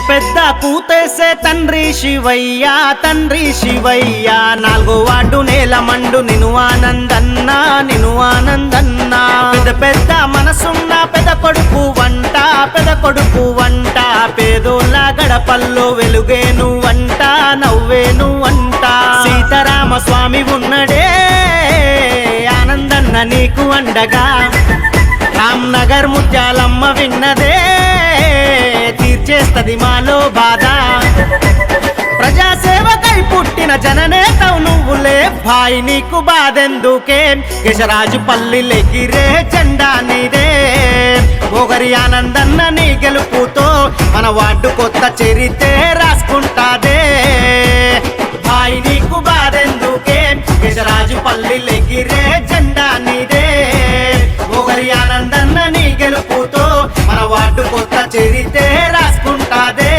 పెద్ద కూతేసే తండ్రి శివయ్య తండ్రి శివయ్య నాలుగో వాడు నేల మండు నిను ఆనందన్నా నిను ఆనందన్నా పెద్ద మనసున్న పెద్ద కొడుకు వంట పేదోళ్ళ గడపల్లో వెలుగేను వంట నవ్వేను వంట సీతారామ స్వామి ఉన్నడే ఆనందన్న నీకు అండగా రామ్నగర్ ముత్యాలమ్మ విన్నదే తీర్చేస్తది మాలో బాధ ప్రజాసేవకై పుట్టిన జననేతవు నువ్వులే భాయ్ నీకు బాధెందుకే కేశరాజు పల్లిలెగిరే జెండా నీదే ఒకరి ఆనందన్న నీ గెలుపుతో మన వార్డు కొత్త చరితే రాసుకుంటాదే భాయ్ నీకు బాధెందుకే కేశరాజు పల్లిలెగిరే జెండా నీదే ఒకరి ఆనందన్న నీ గెలుపుతో మన వార్డు కొత్త చరితే రాసుకుంటాదే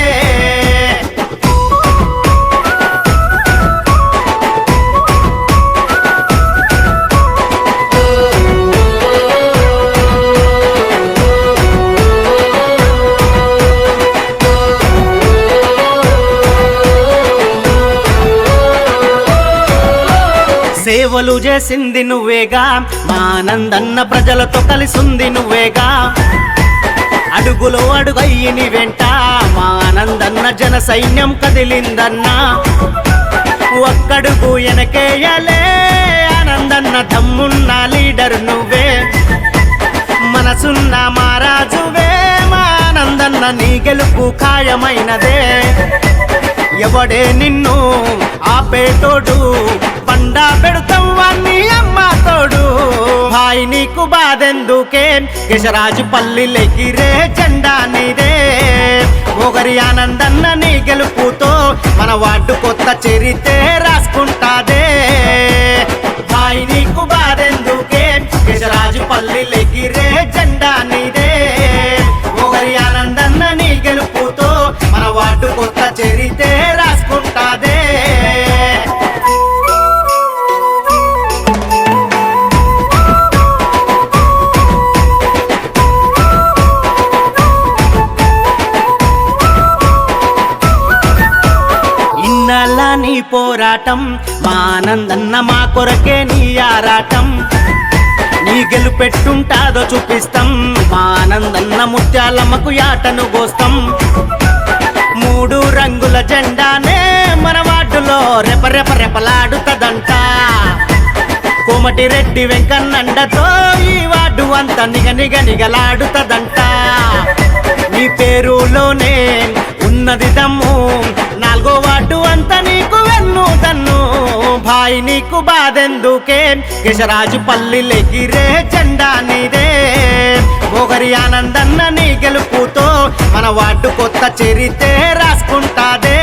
సేవలు చేసింది నువ్వేగా మా ఆనందన్న ప్రజలతో కలిసింది నువ్వేగా అడుగులో అడుగయ్యి నీ వెంట మా ఆనందన్న జన సైన్యం కదిలిందన్నా ఒక్కడుగు వెనకేయలే ఆనందన్న దమ్మున్న లీడర్ నువ్వే మనసున్న మహారాజువే మా ఆనందన్న నీ గెలుపు ఖాయమైనదే ఎవడే నిన్ను ఆపేటోడు పండా పెడుతావాన్ని అమ్మ తోడు భాయ్ నీకు బాధెందుకే కేశరాజు పల్లిలెగిరే జెండా నీదే ఒకరి ఆనందన్న నీ గెలుపుతో మన వార్డు కొత్త చరితే రాసుకుంటాదే భాయ్ నీకు బాధెందుకే కేశరాజు పల్లిలెగిరే జెండా నీదే ఒకరి ఆనందన్న నీ గెలుపుతో మన వార్డు కొత్త చరితే రాసుకుంటాదే ఇన్నాళ్ళ నీ పోరాటం మా ఆనందన్న మా కొరకే నీ ఆరాటం నీ గెలుపెట్టుంటాదో చూపిస్తాం మా ఆనందన్న ముత్యాలమ్మకు యాటను గోస్తాం మూడు రంగుల జెండానే మన వార్డులో రెపరెపలాడుతదంట కోమటిరెడ్డి వెంకన్నండతో ఈ వార్డు అంతా నిగలాడుతదంట నీ పేరులోనే ఉన్నది దమ్ము నాలుగో వార్డు అంతా నీకు వెన్నుదన్ను భాయ్ నీకు బాధెందుకే కేశరాజు పల్లిలెగిరే జెండా నీదే ఒకరి ఆనందన్న నీ గెలుపుతో మన వార్డు కొత్త చరితే రాసుకుంటాదే